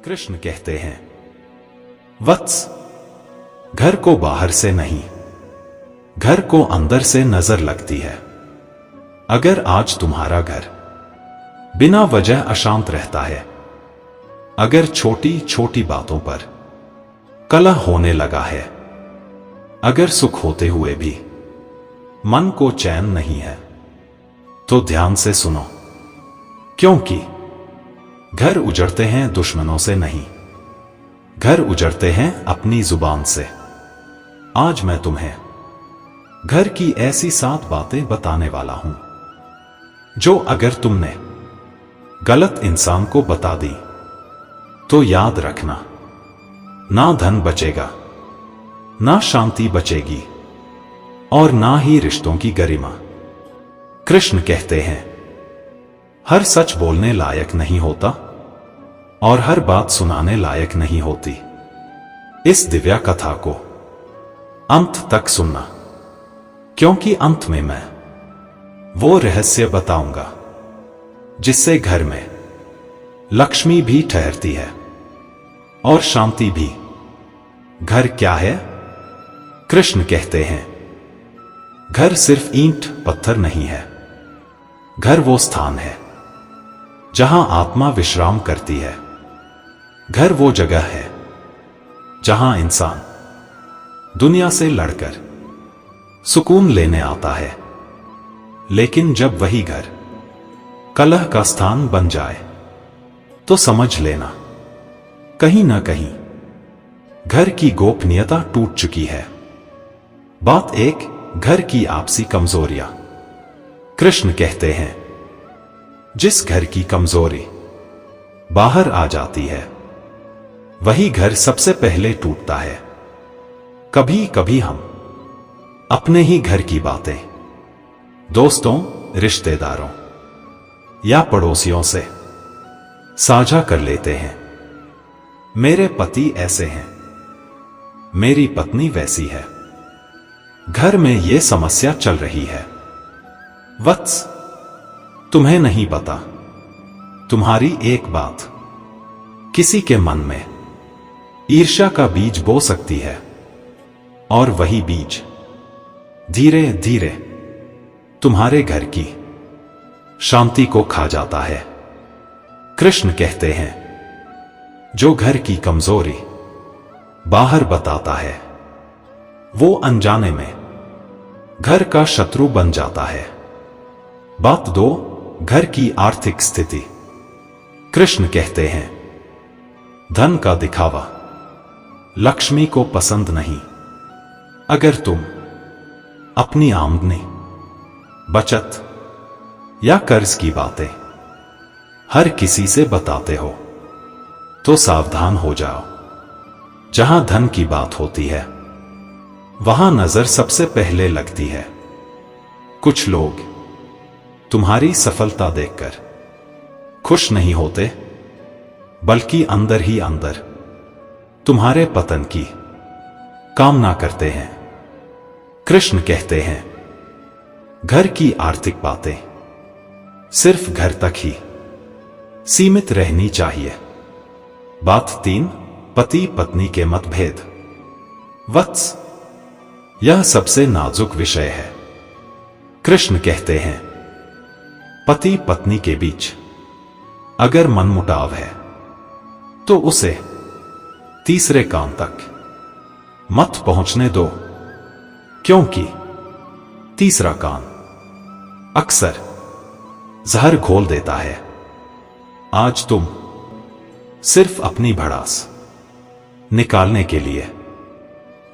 कृष्ण कहते हैं, वत्स, घर को बाहर से नहीं, घर को अंदर से नजर लगती है। अगर आज तुम्हारा घर बिना वजह अशांत रहता है, अगर छोटी छोटी बातों पर कलह होने लगा है, अगर सुख होते हुए भी मन को चैन नहीं है, तो ध्यान से सुनो, क्योंकि घर उजड़ते हैं दुश्मनों से नहीं, घर उजड़ते हैं अपनी जुबान से। आज मैं तुम्हें घर की ऐसी 7 बातें बताने वाला हूं, जो अगर तुमने गलत इंसान को बता दी, तो याद रखना, ना धन बचेगा, ना शांति बचेगी, और ना ही रिश्तों की गरिमा। कृष्ण कहते हैं, हर सच बोलने लायक नहीं होता और हर बात सुनाने लायक नहीं होती। इस दिव्या कथा को अंत तक सुनना, क्योंकि अंत में मैं वो रहस्य बताऊंगा जिससे घर में लक्ष्मी भी ठहरती है और शांति भी। घर क्या है? कृष्ण कहते हैं, घर सिर्फ ईंट पत्थर नहीं है, घर वो स्थान है जहां आत्मा विश्राम करती है। घर वो जगह है जहां इंसान दुनिया से लड़कर सुकून लेने आता है। लेकिन जब वही घर कलह का स्थान बन जाए, तो समझ लेना, कहीं ना कहीं घर की गोपनीयता टूट चुकी है। बात 1, घर की आपसी कमजोरियां। कृष्ण कहते हैं, जिस घर की कमजोरी बाहर आ जाती है, वही घर सबसे पहले टूटता है। कभी कभी हम अपने ही घर की बातें दोस्तों, रिश्तेदारों या पड़ोसियों से साझा कर लेते हैं। मेरे पति ऐसे हैं, मेरी पत्नी वैसी है, घर में ये समस्या चल रही है। वत्स, तुम्हें नहीं पता, तुम्हारी एक बात किसी के मन में ईर्ष्या का बीज बो सकती है, और वही बीज धीरे धीरे तुम्हारे घर की शांति को खा जाता है। कृष्ण कहते हैं, जो घर की कमजोरी बाहर बताता है, वो अनजाने में घर का शत्रु बन जाता है। बात 2, घर की आर्थिक स्थिति। कृष्ण कहते हैं, धन का दिखावा लक्ष्मी को पसंद नहीं। अगर तुम अपनी आमदनी, बचत या कर्ज की बातें हर किसी से बताते हो, तो सावधान हो जाओ। जहां धन की बात होती है, वहां नजर सबसे पहले लगती है। कुछ लोग तुम्हारी सफलता देखकर खुश नहीं होते, बल्कि अंदर ही अंदर तुम्हारे पतन की कामना करते हैं। कृष्ण कहते हैं, घर की आर्थिक बातें सिर्फ घर तक ही सीमित रहनी चाहिए। बात 3, पति पत्नी के मतभेद। वत्स, यह सबसे नाजुक विषय है। कृष्ण कहते हैं, पति पत्नी के बीच अगर मनमुटाव है, तो उसे तीसरे कान तक मत पहुंचने दो, क्योंकि तीसरा कान अक्सर जहर घोल देता है। आज तुम सिर्फ अपनी भड़ास निकालने के लिए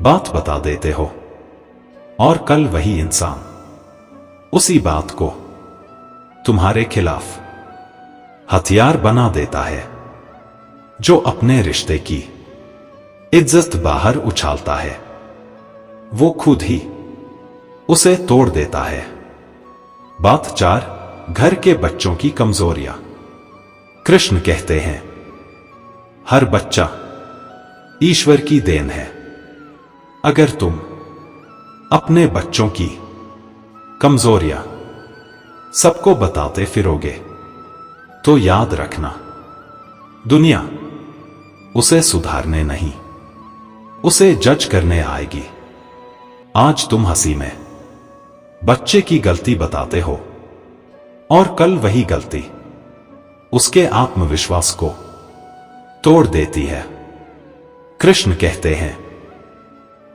बात बता देते हो, और कल वही इंसान उसी बात को तुम्हारे खिलाफ हथियार बना देता है। जो अपने रिश्ते की इज्जत बाहर उछालता है, वो खुद ही उसे तोड़ देता है। बात 4, घर के बच्चों की कमजोरियां। कृष्ण कहते हैं, हर बच्चा ईश्वर की देन है। अगर तुम अपने बच्चों की कमजोरियां सबको बताते फिरोगे, तो याद रखना, दुनिया उसे सुधारने नहीं, उसे जज करने आएगी। आज तुम हंसी में बच्चे की गलती बताते हो और कल वही गलती उसके आत्मविश्वास को तोड़ देती है। कृष्ण कहते हैं,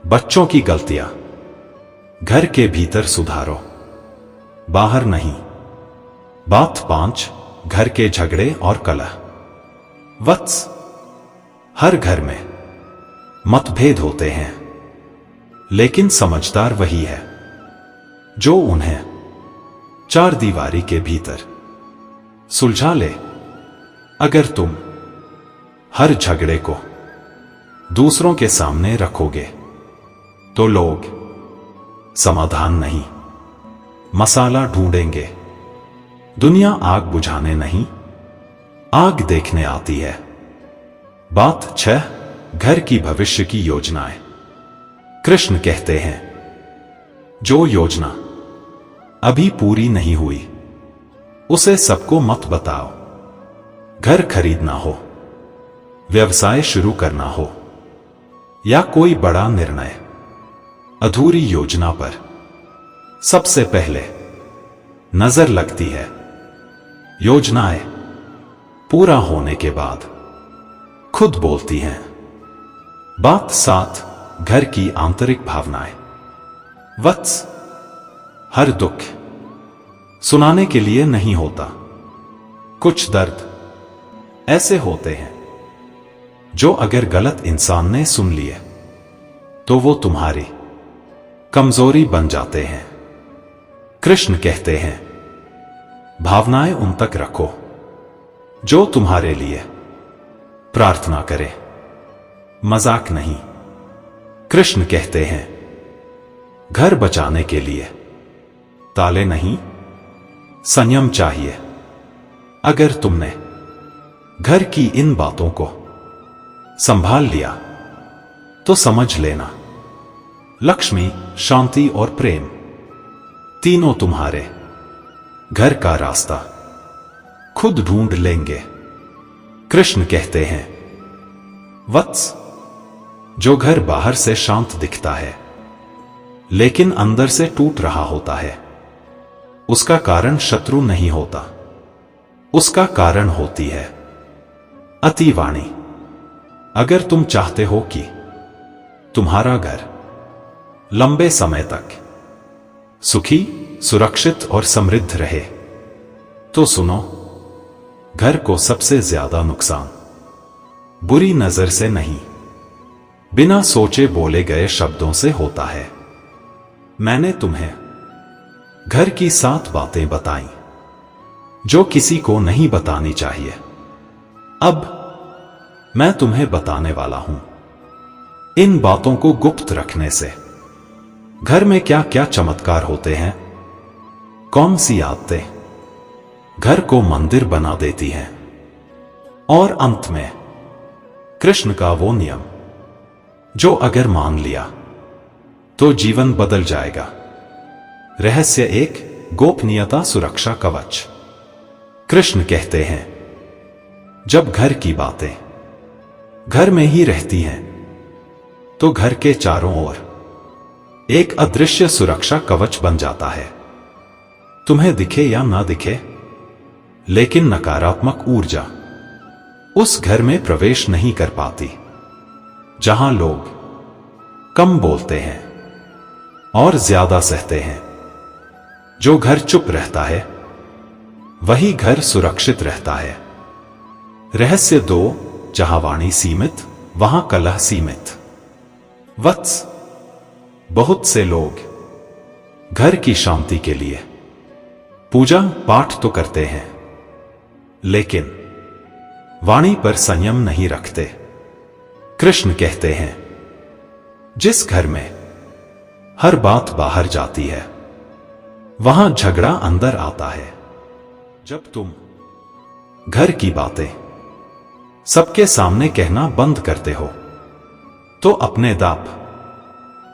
बच्चों की गलतियां घर के भीतर सुधारो, बाहर नहीं। बात 5, घर के झगड़े और कलह। वत्स, हर घर में मतभेद होते हैं, लेकिन समझदार वही है जो उन्हें चार दीवारी के भीतर सुलझा ले। अगर तुम हर झगड़े को दूसरों के सामने रखोगे तो लोग समाधान नहीं, मसाला ढूंढेंगे। दुनिया आग बुझाने नहीं, आग देखने आती है। बात 6, घर की भविष्य की योजनाएं। कृष्ण कहते हैं, जो योजना अभी पूरी नहीं हुई उसे सबको मत बताओ। घर खरीदना हो, व्यवसाय शुरू करना हो या कोई बड़ा निर्णय, अधूरी योजना पर सबसे पहले नजर लगती है। योजनाएं पूरा होने के बाद खुद बोलती हैं। बात 7, घर की आंतरिक भावनाएं। वत्स, हर दुख सुनाने के लिए नहीं होता। कुछ दर्द ऐसे होते हैं जो अगर गलत इंसान ने सुन लिए तो वो तुम्हारी कमजोरी बन जाते हैं। कृष्ण कहते हैं, भावनाएं उन तक रखो जो तुम्हारे लिए प्रार्थना करे, मजाक नहीं। कृष्ण कहते हैं, घर बचाने के लिए ताले नहीं, संयम चाहिए। अगर तुमने घर की इन बातों को संभाल लिया तो समझ लेना, लक्ष्मी, शांति और प्रेम तीनों तुम्हारे घर का रास्ता खुद ढूंढ लेंगे। कृष्ण कहते हैं, वत्स, जो घर बाहर से शांत दिखता है लेकिन अंदर से टूट रहा होता है, उसका कारण शत्रु नहीं होता, उसका कारण होती है अतिवाणी। अगर तुम चाहते हो कि तुम्हारा घर लंबे समय तक सुखी, सुरक्षित और समृद्ध रहे तो सुनो, घर को सबसे ज्यादा नुकसान बुरी नजर से नहीं, बिना सोचे बोले गए शब्दों से होता है। मैंने तुम्हें घर की 7 बातें बताई जो किसी को नहीं बतानी चाहिए। अब मैं तुम्हें बताने वाला हूं, इन बातों को गुप्त रखने से घर में क्या क्या चमत्कार होते हैं, कौन सी आदतें घर को मंदिर बना देती हैं, और अंत में कृष्ण का वो नियम जो अगर मान लिया तो जीवन बदल जाएगा। रहस्य 1, गोपनीयता सुरक्षा कवच। कृष्ण कहते हैं, जब घर की बातें घर में ही रहती हैं तो घर के चारों ओर एक अदृश्य सुरक्षा कवच बन जाता है। तुम्हें दिखे या ना दिखे, लेकिन नकारात्मक ऊर्जा उस घर में प्रवेश नहीं कर पाती। जहां लोग कम बोलते हैं और ज्यादा सहते हैं, जो घर चुप रहता है वही घर सुरक्षित रहता है। रहस्य 2, जहां वाणी सीमित वहां कलह सीमित। वत्स, बहुत से लोग घर की शांति के लिए पूजा पाठ तो करते हैं, लेकिन वाणी पर संयम नहीं रखते। कृष्ण कहते हैं, जिस घर में हर बात बाहर जाती है वहां झगड़ा अंदर आता है। जब तुम घर की बातें सबके सामने कहना बंद करते हो तो अपने दाप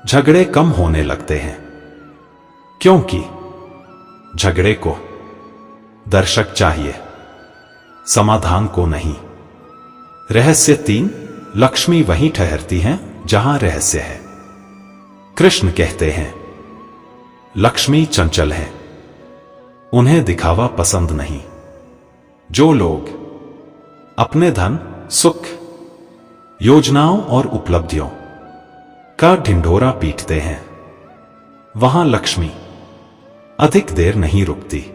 झगड़े कम होने लगते हैं, क्योंकि झगड़े को दर्शक चाहिए, समाधान को नहीं। रहस्य 3, लक्ष्मी वहीं ठहरती हैं जहां रहस्य है। कृष्ण कहते हैं, लक्ष्मी चंचल है, उन्हें दिखावा पसंद नहीं। जो लोग अपने धन, सुख, योजनाओं और उपलब्धियों का ढिंढोरा पीटते हैं, वहां लक्ष्मी अधिक देर नहीं रुकती।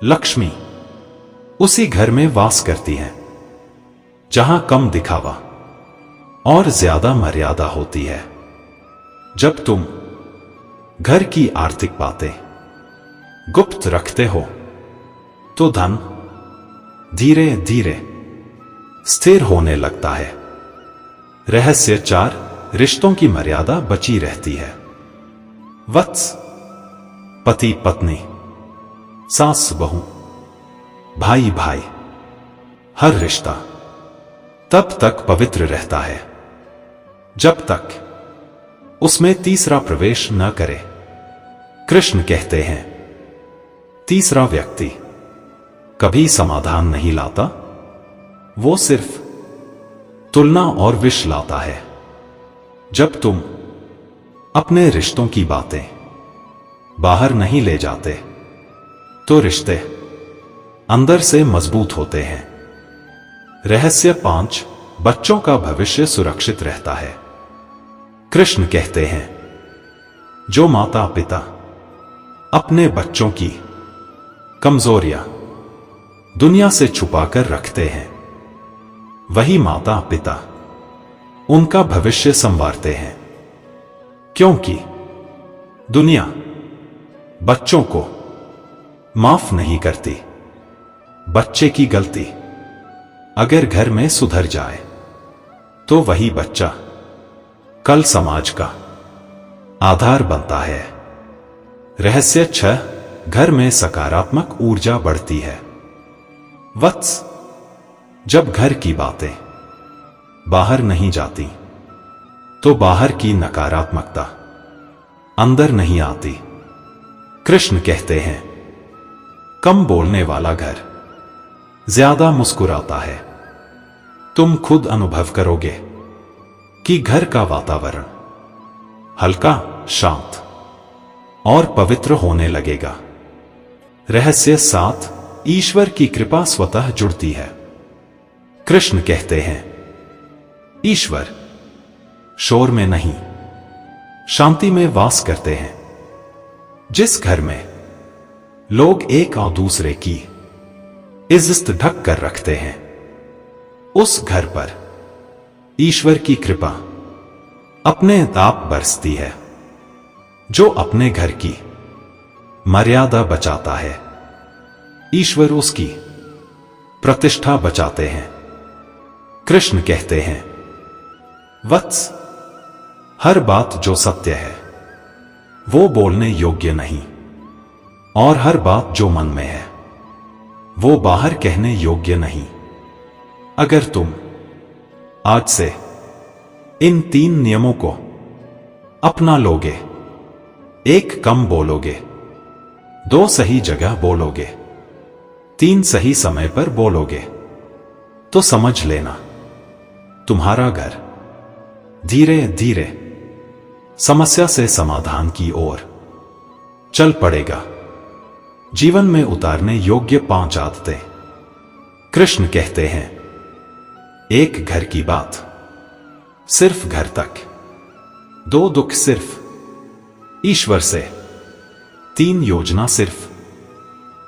लक्ष्मी उसी घर में वास करती है जहां कम दिखावा और ज्यादा मर्यादा होती है। जब तुम घर की आर्थिक बातें गुप्त रखते हो तो धन धीरे धीरे स्थिर होने लगता है। रहस्य 4, रिश्तों की मर्यादा बची रहती है। वत्स, पति पत्नी, सास बहू, भाई भाई, हर रिश्ता तब तक पवित्र रहता है जब तक उसमें तीसरा प्रवेश न करे। कृष्ण कहते हैं, तीसरा व्यक्ति कभी समाधान नहीं लाता, वो सिर्फ तुलना और विष लाता है। जब तुम अपने रिश्तों की बातें बाहर नहीं ले जाते तो रिश्ते अंदर से मजबूत होते हैं। रहस्य 5, बच्चों का भविष्य सुरक्षित रहता है। कृष्ण कहते हैं, जो माता पिता अपने बच्चों की कमजोरियां दुनिया से छुपाकर रखते हैं, वही माता पिता उनका भविष्य संवारते हैं। क्योंकि दुनिया बच्चों को माफ नहीं करती। बच्चे की गलती अगर घर में सुधर जाए तो वही बच्चा कल समाज का आधार बनता है। रहस्य 6, घर में सकारात्मक ऊर्जा बढ़ती है। वत्स, जब घर की बातें बाहर नहीं जाती तो बाहर की नकारात्मकता अंदर नहीं आती। कृष्ण कहते हैं, कम बोलने वाला घर ज्यादा मुस्कुराता है। तुम खुद अनुभव करोगे कि घर का वातावरण हल्का, शांत और पवित्र होने लगेगा। रहस्य 7, ईश्वर की कृपा स्वतः जुड़ती है। कृष्ण कहते हैं, ईश्वर शोर में नहीं, शांति में वास करते हैं। जिस घर में लोग एक और दूसरे की इज्जत ढक कर रखते हैं, उस घर पर ईश्वर की कृपा अपने आप बरसती है। जो अपने घर की मर्यादा बचाता है, ईश्वर उसकी प्रतिष्ठा बचाते हैं। कृष्ण कहते हैं, वत्स, हर बात जो सत्य है वो बोलने योग्य नहीं, और हर बात जो मन में है वो बाहर कहने योग्य नहीं। अगर तुम आज से इन 3 नियमों को अपना लोगे, 1 कम बोलोगे, 2 सही जगह बोलोगे, 3 सही समय पर बोलोगे, तो समझ लेना तुम्हारा घर धीरे धीरे समस्या से समाधान की ओर चल पड़ेगा। जीवन में उतारने योग्य 5 आदतें। कृष्ण कहते हैं, 1 घर की बात सिर्फ घर तक, 2 दुख सिर्फ ईश्वर से, 3 योजना सिर्फ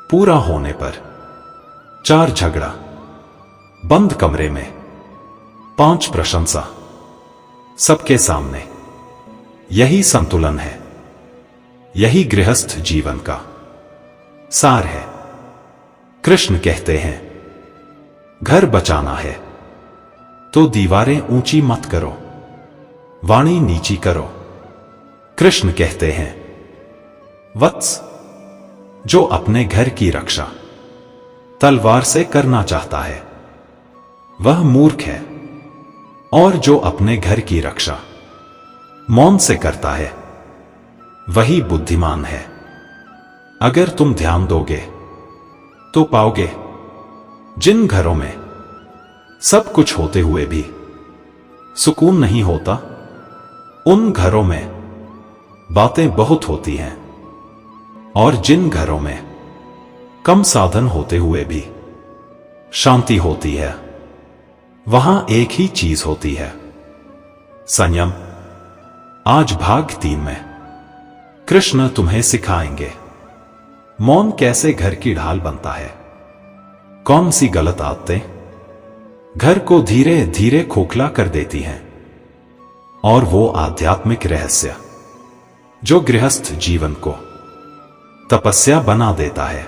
पूरा होने पर, 4 झगड़ा बंद कमरे में, 5 प्रशंसा सबके सामने। यही संतुलन है, यही गृहस्थ जीवन का सार है। कृष्ण कहते हैं, घर बचाना है तो दीवारें ऊंची मत करो, वाणी नीची करो। कृष्ण कहते हैं, वत्स, जो अपने घर की रक्षा तलवार से करना चाहता है वह मूर्ख है, और जो अपने घर की रक्षा मौन से करता है वही बुद्धिमान है। अगर तुम ध्यान दोगे तो पाओगे, जिन घरों में सब कुछ होते हुए भी सुकून नहीं होता। उन घरों में बातें बहुत होती हैं, और जिन घरों में कम साधन होते हुए भी शांति होती है, वहां एक ही चीज होती है, संयम। आज भाग 3 में कृष्ण तुम्हें सिखाएंगे मौन कैसे घर की ढाल बनता है। कौन सी गलत आदतें घर को धीरे धीरे खोखला कर देती हैं, और वो आध्यात्मिक रहस्य जो गृहस्थ जीवन को तपस्या बना देता है।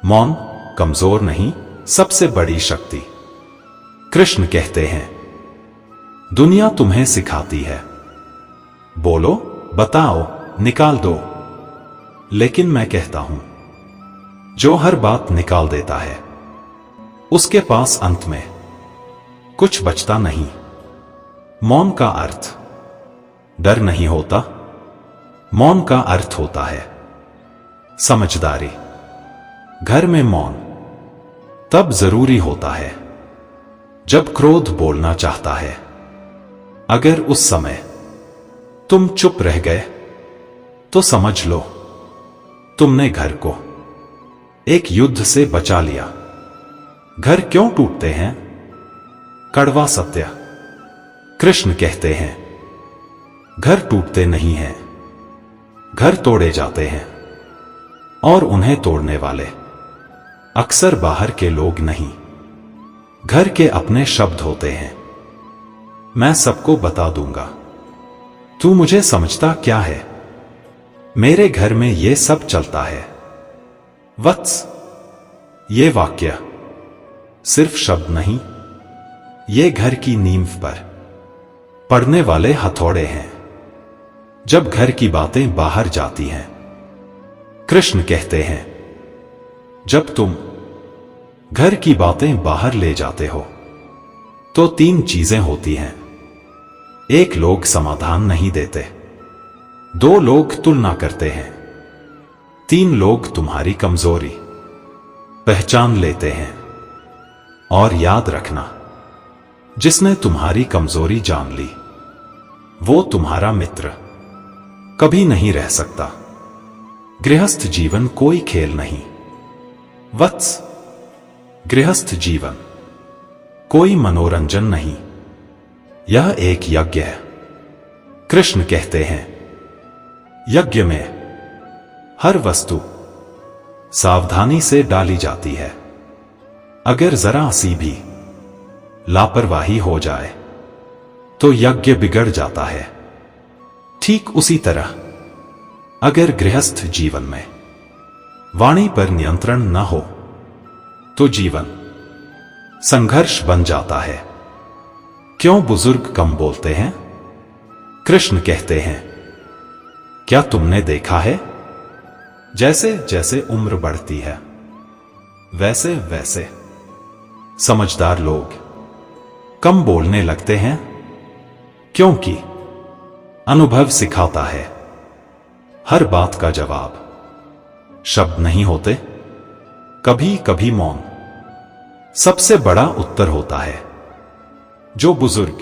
मौन कमजोर नहीं, सबसे बड़ी शक्ति। कृष्ण कहते हैं, दुनिया तुम्हें सिखाती है, बोलो, बताओ, निकाल दो। लेकिन मैं कहता हूं, जो हर बात निकाल देता है, उसके पास अंत में कुछ बचता नहीं। मौन का अर्थ डर नहीं होता, मौन का अर्थ होता है समझदारी। घर में मौन तब जरूरी होता है जब क्रोध बोलना चाहता है। अगर उस समय तुम चुप रह गए तो समझ लो तुमने घर को एक युद्ध से बचा लिया। घर क्यों टूटते हैं? कड़वा सत्य। कृष्ण कहते हैं, घर टूटते नहीं हैं, घर तोड़े जाते हैं, और उन्हें तोड़ने वाले अक्सर बाहर के लोग नहीं, घर के अपने शब्द होते हैं। मैं सबको बता दूंगा, तू मुझे समझता क्या है? मेरे घर में ये सब चलता है। वत्स, ये वाक्य सिर्फ शब्द नहीं, ये घर की नींव पर पड़ने वाले हथौड़े हैं। जब घर की बातें बाहर जाती हैं, कृष्ण कहते हैं, जब तुम घर की बातें बाहर ले जाते हो तो 3 चीजें होती हैं। 1, लोग समाधान नहीं देते। 2, लोग तुलना करते हैं। 3, लोग तुम्हारी कमजोरी पहचान लेते हैं। और याद रखना, जिसने तुम्हारी कमजोरी जान ली, वो तुम्हारा मित्र कभी नहीं रह सकता। गृहस्थ जीवन कोई खेल नहीं। वत्स, गृहस्थ जीवन कोई मनोरंजन नहीं, यह एक यज्ञ है। कृष्ण कहते हैं, यज्ञ में हर वस्तु सावधानी से डाली जाती है। अगर जरा सी भी लापरवाही हो जाए तो यज्ञ बिगड़ जाता है। ठीक उसी तरह अगर गृहस्थ जीवन में वाणी पर नियंत्रण न हो तो जीवन संघर्ष बन जाता है। क्यों बुजुर्ग कम बोलते हैं? कृष्ण कहते हैं, क्या तुमने देखा है, जैसे जैसे उम्र बढ़ती है वैसे वैसे समझदार लोग कम बोलने लगते हैं, क्योंकि अनुभव सिखाता है हर बात का जवाब शब्द नहीं होते। कभी कभी मौन सबसे बड़ा उत्तर होता है। जो बुजुर्ग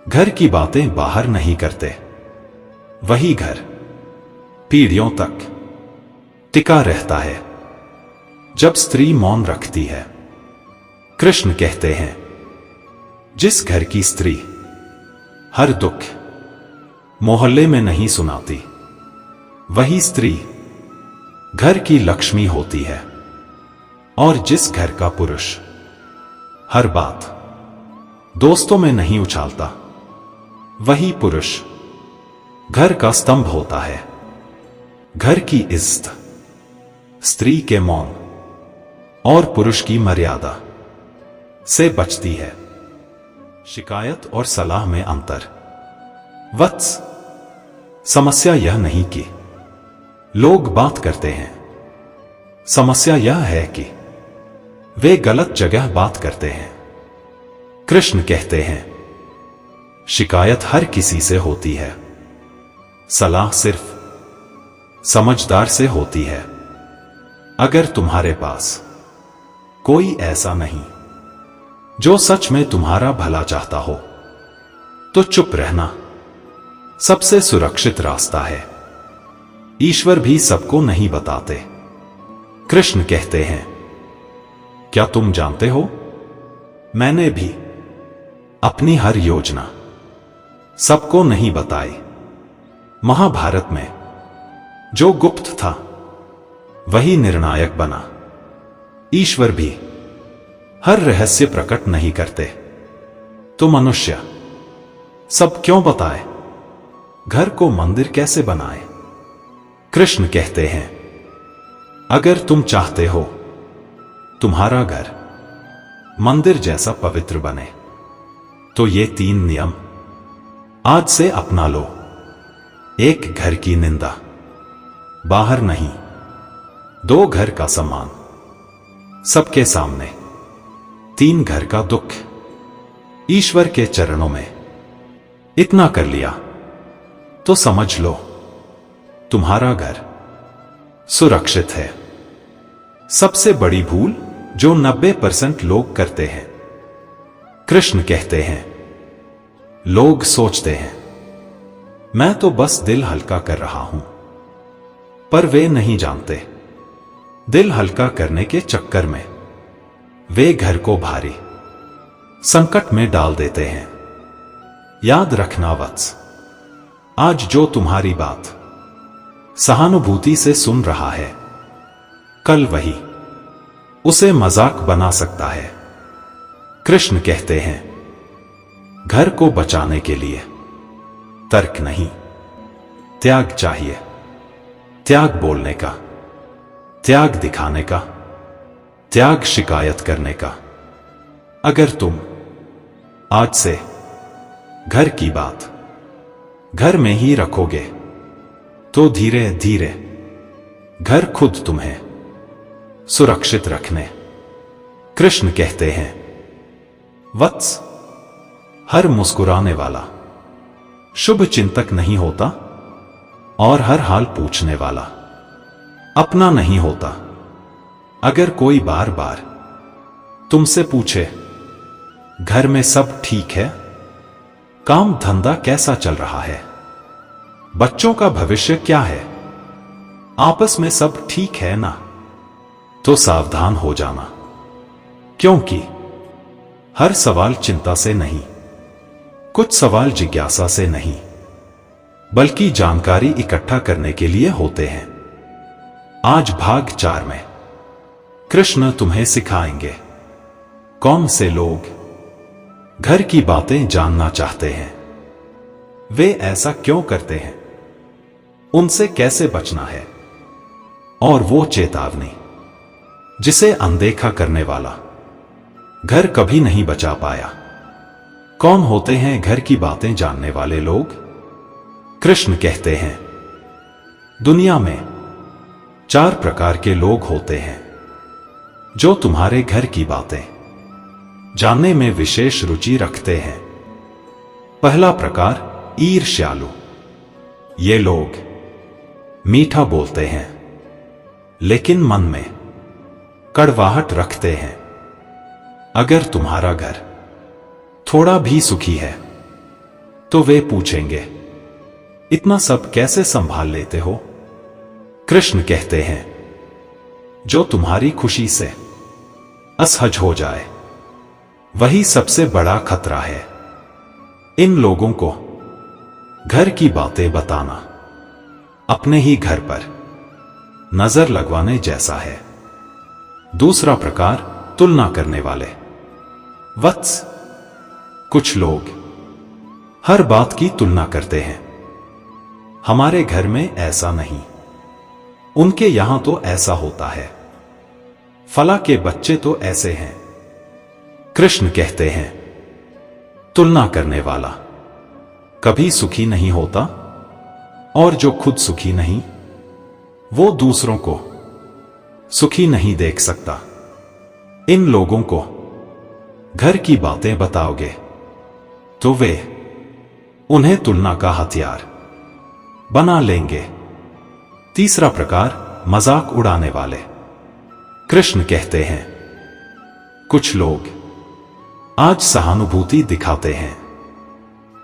घर की बातें बाहर नहीं करते, वही घर पीढ़ियों तक टिका रहता है। जब स्त्री मौन रखती है, कृष्ण कहते हैं, जिस घर की स्त्री हर दुख मोहल्ले में नहीं सुनाती, वही स्त्री घर की लक्ष्मी होती है। और जिस घर का पुरुष हर बात दोस्तों में नहीं उछालता, वही पुरुष घर का स्तंभ होता है। घर की इज्जत स्त्री के मौन और पुरुष की मर्यादा से बचती है। शिकायत और सलाह में अंतर। वत्स, समस्या यह नहीं कि लोग बात करते हैं, समस्या यह है कि वे गलत जगह बात करते हैं। कृष्ण कहते हैं, शिकायत हर किसी से होती है, सलाह सिर्फ समझदार से होती है। अगर तुम्हारे पास कोई ऐसा नहीं जो सच में तुम्हारा भला चाहता हो, तो चुप रहना सबसे सुरक्षित रास्ता है। ईश्वर भी सबको नहीं बताते। कृष्ण कहते हैं, क्या तुम जानते हो, मैंने भी अपनी हर योजना सबको नहीं बताई। महाभारत में जो गुप्त था वही निर्णायक बना। ईश्वर भी हर रहस्य प्रकट नहीं करते, तो मनुष्य सब क्यों बताए? घर को मंदिर कैसे बनाए? कृष्ण कहते हैं, अगर तुम चाहते हो तुम्हारा घर मंदिर जैसा पवित्र बने, तो ये 3 नियम आज से अपना लो। 1 घर की निंदा बाहर नहीं। 2 घर का सम्मान सबके सामने। 3 घर का दुख ईश्वर के चरणों में। इतना कर लिया तो समझ लो तुम्हारा घर सुरक्षित है। सबसे बड़ी भूल जो 90% लोग करते हैं। कृष्ण कहते हैं, लोग सोचते हैं मैं तो बस दिल हल्का कर रहा हूं, पर वे नहीं जानते दिल हल्का करने के चक्कर में वे घर को भारी संकट में डाल देते हैं। याद रखना वत्स, आज जो तुम्हारी बात सहानुभूति से सुन रहा है, कल वही उसे मजाक बना सकता है। कृष्ण कहते हैं, घर को बचाने के लिए तर्क नहीं, त्याग चाहिए। त्याग बोलने का, त्याग दिखाने का, त्याग शिकायत करने का। अगर तुम आज से घर की बात घर में ही रखोगे, तो धीरे धीरे घर खुद तुम्हें सुरक्षित रखने। कृष्ण कहते हैं, वत्स, हर मुस्कुराने वाला शुभ चिंतक नहीं होता, और हर हाल पूछने वाला अपना नहीं होता। अगर कोई बार बार तुमसे पूछे, घर में सब ठीक है, काम धंधा कैसा चल रहा है, बच्चों का भविष्य क्या है, आपस में सब ठीक है ना, तो सावधान हो जाना, क्योंकि हर सवाल चिंता से नहीं, कुछ सवाल जिज्ञासा से नहीं, बल्कि जानकारी इकट्ठा करने के लिए होते हैं। आज भाग 4 में कृष्ण तुम्हें सिखाएंगे कौन से लोग घर की बातें जानना चाहते हैं, वे ऐसा क्यों करते हैं, उनसे कैसे बचना है, और वो चेतावनी जिसे अनदेखा करने वाला घर कभी नहीं बचा पाया। कौन होते हैं घर की बातें जानने वाले लोग? कृष्ण कहते हैं, दुनिया में 4 प्रकार के लोग होते हैं जो तुम्हारे घर की बातें जानने में विशेष रुचि रखते हैं। पहला प्रकार ईर्ष्यालु। ये लोग मीठा बोलते हैं, लेकिन मन में कड़वाहट रखते हैं। अगर तुम्हारा घर थोड़ा भी सुखी है, तो वे पूछेंगे, इतना सब कैसे संभाल लेते हो? कृष्ण कहते हैं, जो तुम्हारी खुशी से असहज हो जाए, वही सबसे बड़ा खतरा है। इन लोगों को घर की बातें बताना अपने ही घर पर नजर लगवाने जैसा है। दूसरा प्रकार तुलना करने वाले। वत्स, कुछ लोग हर बात की तुलना करते हैं। हमारे घर में ऐसा नहीं, उनके यहां तो ऐसा होता है, फला के बच्चे तो ऐसे हैं। कृष्ण कहते हैं, तुलना करने वाला कभी सुखी नहीं होता, और जो खुद सुखी नहीं, वो दूसरों को सुखी नहीं देख सकता। इन लोगों को घर की बातें बताओगे तो वे उन्हें तुलना का हथियार बना लेंगे। तीसरा प्रकार मजाक उड़ाने वाले। कृष्ण कहते हैं, कुछ लोग आज सहानुभूति दिखाते हैं,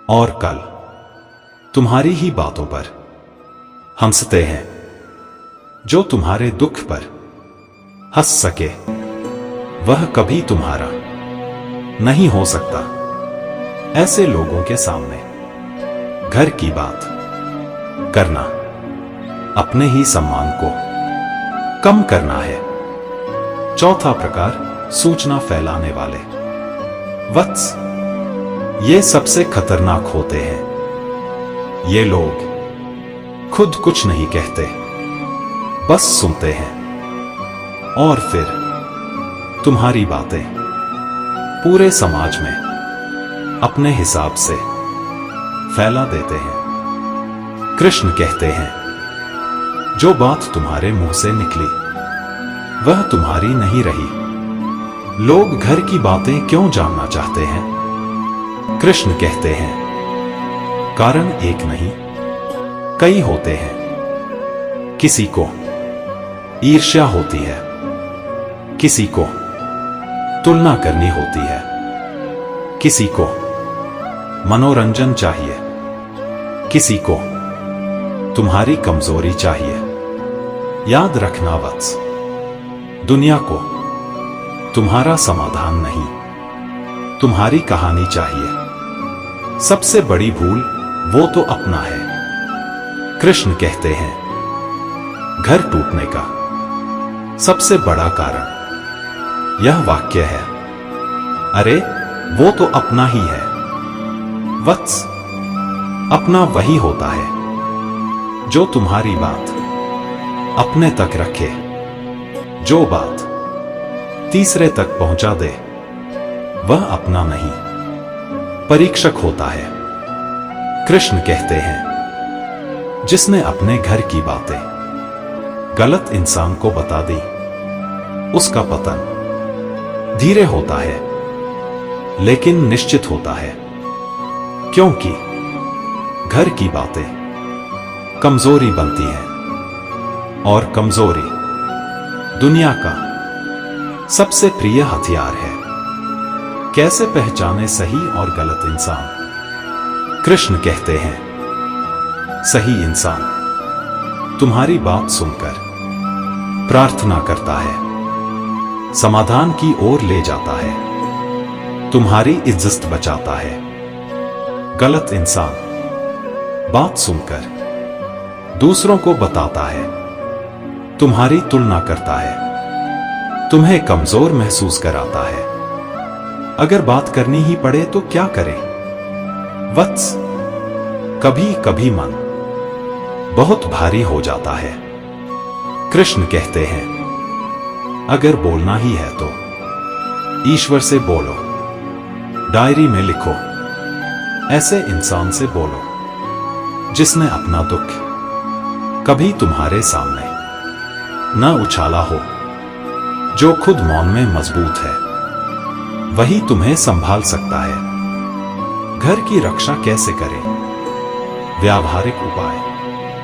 और कल तुम्हारी ही बातों पर हंसते हैं। जो तुम्हारे दुख पर हंस सके वह कभी तुम्हारा नहीं हो सकता। ऐसे लोगों के सामने घर की बात करना अपने ही सम्मान को कम करना है। चौथा प्रकार, सूचना फैलाने वाले। वत्स, ये सबसे खतरनाक होते हैं। ये लोग खुद कुछ नहीं कहते, बस सुनते हैं और फिर तुम्हारी बातें पूरे समाज में अपने हिसाब से फैला देते हैं। कृष्ण कहते हैं, जो बात तुम्हारे मुंह से निकली वह तुम्हारी नहीं रही। लोग घर की बातें क्यों जानना चाहते हैं? कृष्ण कहते हैं, कारण एक नहीं कई होते हैं। किसी को ईर्ष्या होती है, किसी को तुलना करनी होती है, किसी को मनोरंजन चाहिए, किसी को तुम्हारी कमजोरी चाहिए। याद रखना वत्स, दुनिया को तुम्हारा समाधान नहीं, तुम्हारी कहानी चाहिए। सबसे बड़ी भूल वो तो अपना है। कृष्ण कहते हैं, घर टूटने का सबसे बड़ा कारण यह वाक्य है, अरे वो तो अपना ही है। वत्स, अपना वही होता है जो तुम्हारी बात अपने तक रखे, जो बात तीसरे तक पहुंचा दे वह अपना नहीं, परीक्षक होता है। कृष्ण कहते हैं, जिसने अपने घर की बातें गलत इंसान को बता दी उसका पतन धीरे होता है लेकिन निश्चित होता है, क्योंकि घर की बातें कमजोरी बनती हैं और कमजोरी दुनिया का सबसे प्रिय हथियार है। कैसे पहचाने सही और गलत इंसान? कृष्ण कहते हैं, सही इंसान तुम्हारी बात सुनकर प्रार्थना करता है, समाधान की ओर ले जाता है, तुम्हारी इज्जत बचाता है। गलत इंसान बात सुनकर दूसरों को बताता है, तुम्हारी तुलना करता है, तुम्हें कमजोर महसूस कराता है। अगर बात करनी ही पड़े तो क्या करें? वत्स, कभी कभी मन बहुत भारी हो जाता है। कृष्ण कहते हैं, अगर बोलना ही है तो ईश्वर से बोलो, डायरी में लिखो, ऐसे इंसान से बोलो जिसने अपना दुख कभी तुम्हारे सामने न उछाला हो, जो खुद मौन में मजबूत है, वही तुम्हें संभाल सकता है। घर की रक्षा कैसे करें? व्यावहारिक उपाय।